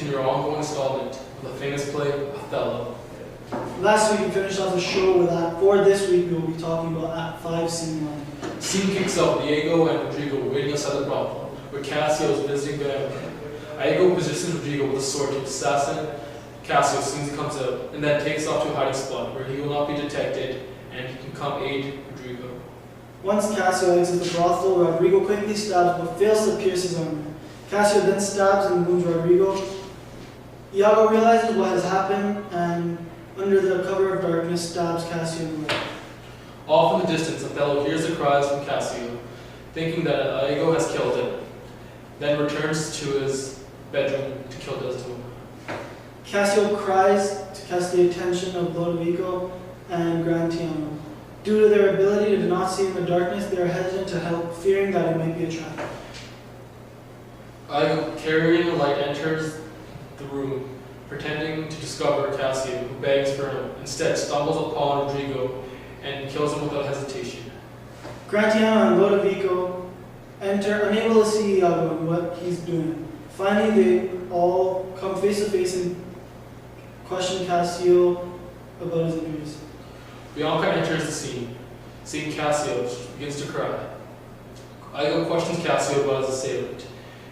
continue our ongoing installment of the famous play Othello. Last week we finished off the show with Act 4. This week we will be talking about Act 5, Scene 1. Scene kicks off with Diego and Rodrigo waiting outside the brothel, where Cassio is visiting the emperor. Diego positions Rodrigo with a sword to assassinate Cassio as soon as he comes out, and then takes off to a hiding spot where he will not be detected and he can come aid Rodrigo. Once Cassio exits the brothel, Rodrigo quickly stabs but fails to pierce his armor. Cassio then stabs and wounds Rodrigo. Iago realizes what has happened and, under the cover of darkness, stabs Cassio in the leg. Off in the distance, Othello hears the cries from Cassio, thinking that Iago has killed him, then returns to his bedroom to kill Desdemona. Cassio cries to catch the attention of Lodovico and Grantiano. Due to their ability to not see in the darkness, they are hesitant to help, fearing that it might be a trap. Iago, carrying a light, enters the room, pretending to discover Cassio, who begs for him. Instead, stumbles upon Rodrigo and kills him without hesitation. Grantiano and Lodovico enter, unable to see Iago and what he's doing. Finally, they all come face to face and question Cassio about his injuries. Bianca enters the scene. Seeing Cassio, she begins to cry. Iago questions Cassio about his assailant,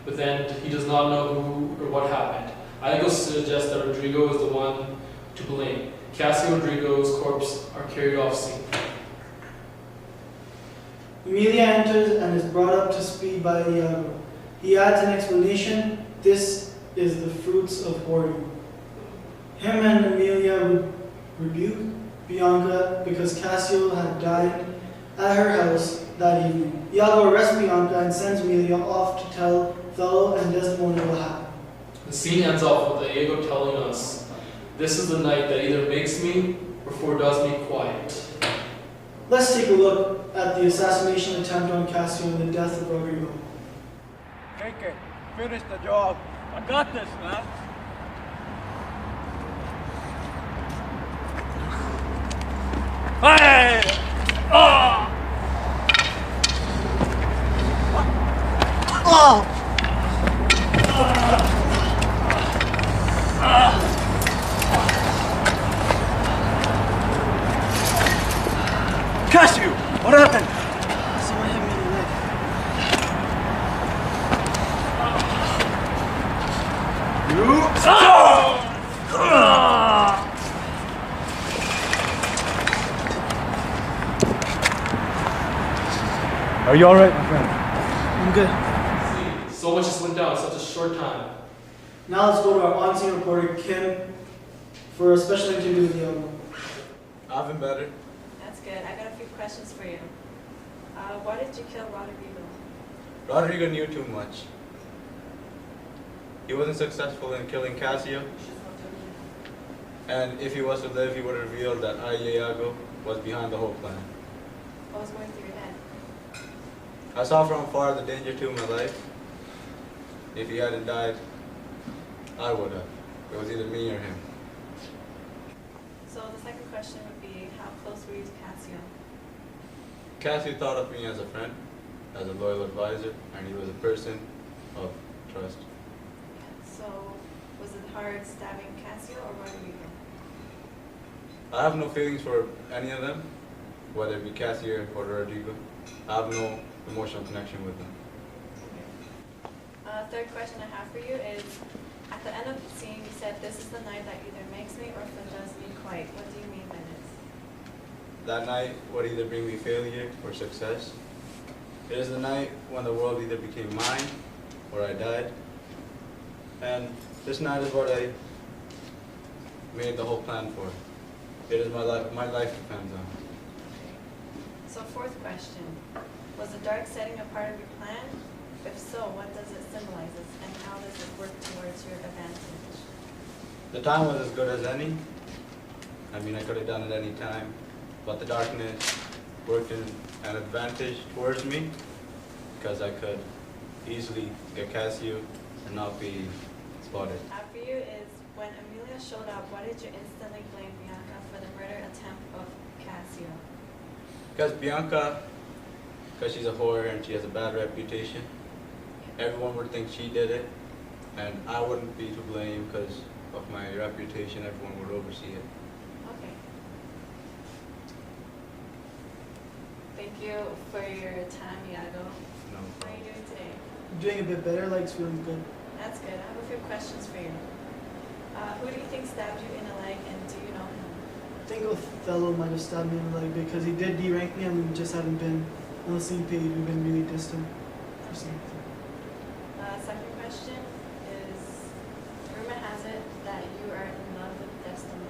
but then he does not know who or what happened. Iago suggests that Rodrigo is the one to blame. Cassio and Rodrigo's corpse are carried off scene. Emilia enters and is brought up to speed by Iago. He adds an explanation. This is the fruits of hoarding. Him and Emilia would rebuke Bianca because Cassio had died at her house that evening. Iago arrests Bianca and sends Emilia off to tell Othello and Desdemona what happened. The scene ends off with Iago telling us, "This is the night that either makes me or fordoes me quiet." Let's take a look at the assassination attempt on Cassio and the death of Rodrigo. Take it. Finish the job. I got this, man. Hey! Oh! Oh! Cassio, what happened? Someone hit me in the leg. You? Are you alright, my friend? I'm good. See, so much just went down in such a short time. Now let's go to our on-scene reporter, Kim, for a special interview with Iago. I've been better. That's good. I got a few questions for you. Why did you kill Rodrigo? Rodrigo knew too much. He wasn't successful in killing Cassio, and if he was to live, he would have revealed that Iago was behind the whole plan. What was going through your head? I saw from afar the danger to my life. If he hadn't died, I would have. It was either me or him. So the second question would be, how close were you to Cassio? Cassio thought of me as a friend, as a loyal advisor, and he was a person of trust. So was it hard stabbing Cassio or Rodrigo? I have no feelings for any of them, whether it be Cassio or Rodrigo. I have no emotional connection with them. Third question I have for you is, at the end of the scene, you said this is the night that either makes me or fordoes me quiet. What do you mean by this? That night would either bring me failure or success. It is the night when the world either became mine or I died. And this night is what I made the whole plan for. It is my life depends on. So fourth question, was the dark setting a part of your plan? If so, what does it symbolize and how does it work towards your advantage? The time was as good as any. I mean, I could have done it any time, but the darkness worked in an advantage towards me because I could easily get Cassio and not be spotted. For you is, when Emilia showed up, why did you instantly blame Bianca for the murder attempt of Cassio? Because Bianca, because she's a whore and she has a bad reputation, everyone would think she did it, And I wouldn't be to blame because of my reputation, everyone would oversee it. Okay. Thank you for your time, Iago. No How are you doing today? Doing a bit better, like it's feeling good. That's good. I have a few questions for you. Who do you think stabbed you in the leg, and do you know him? I think Othello might have stabbed me in the leg because he did derank me and we just haven't been on the same page. We've been really distant for some reason. Second question is, rumor has it that you are in love with Desdemona.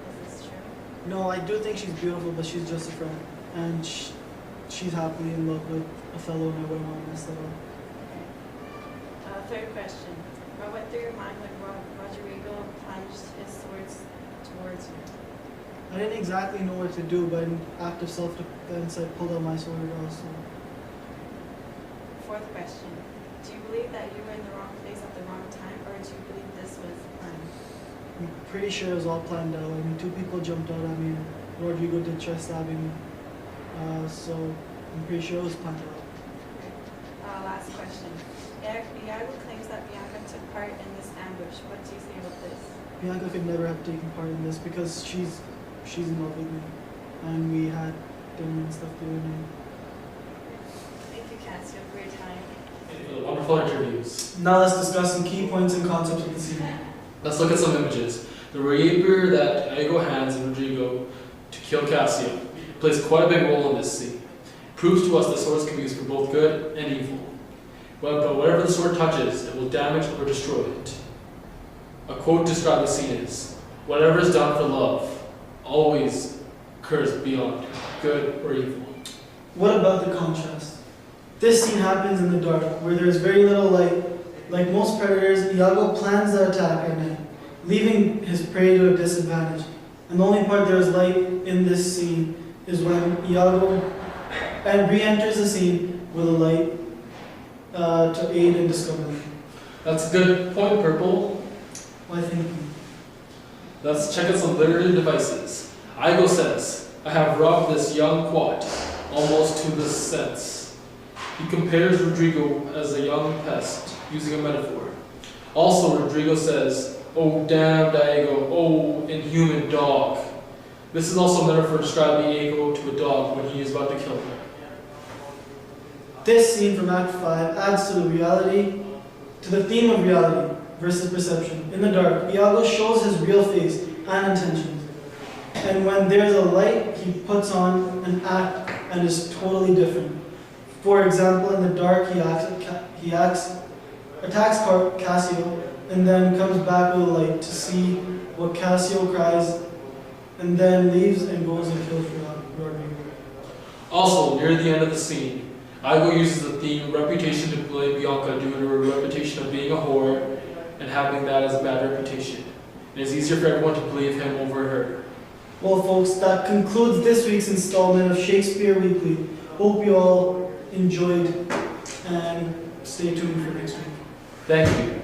Is this true? No, I do think she's beautiful, but she's just a friend. And she's happily in love with Othello, and I wouldn't want to mess that up. Okay. Third question. What went through your mind when Rodrigo plunged his swords towards you? I didn't exactly know what to do, but in act of self-defense, I pulled out my sword also. Fourth question. Do you believe that you were in the wrong place at the wrong time, or do you believe this was planned? I'm pretty sure it was all planned out. I mean, two people jumped out at me, and Rodrigo did try stabbing me. So I'm pretty sure it was planned out. Last question. Iago claims that Bianca took part in this ambush. What do you say about this? Bianca could never have taken part in this because she's in love with me, and we had dinner and stuff the other night. Thank you, Cassio, for your time. And for the wonderful interviews. Now let's discuss some key points and concepts of the scene. Let's look at some images. The rapier that Iago hands Rodrigo to kill Cassio plays quite a big role in this scene. Proves to us that swords can be used for both good and evil. But whatever the sword touches, it will damage or destroy it. A quote describing the scene is, "Whatever is done for love always occurs beyond good or evil." What about the contrast? This scene happens in the dark, where there is very little light. Like most predators, Iago plans the attack at night, leaving his prey to a disadvantage. And the only part there is light in this scene is when Iago re-enters the scene with a light to aid in discovery. That's a good point, Purple. Why thank you. Let's check out some literary devices. Iago says, "I have robbed this young quat almost to the sense." He compares Rodrigo as a young pest, using a metaphor. Also, Rodrigo says, "Oh damned Iago, oh inhuman dog." This is also a metaphor describing Iago to a dog when he is about to kill him. This scene from Act 5 adds to the theme of reality versus perception. In the dark, Iago shows his real face and intentions. And when there's a light, he puts on an act and is totally different. For example, in the dark, he attacks Cassio and then comes back with a light to see what Cassio cries, and then leaves and goes and kills Rodrigo. Also, near the end of the scene, Iago uses the theme reputation to blame Bianca due to her reputation of being a whore and having that as a bad reputation. It is easier for everyone to believe him over her. Well, folks, that concludes this week's installment of Shakespeare Weekly. Hope you all enjoyed, and stay tuned for next week. Thank you.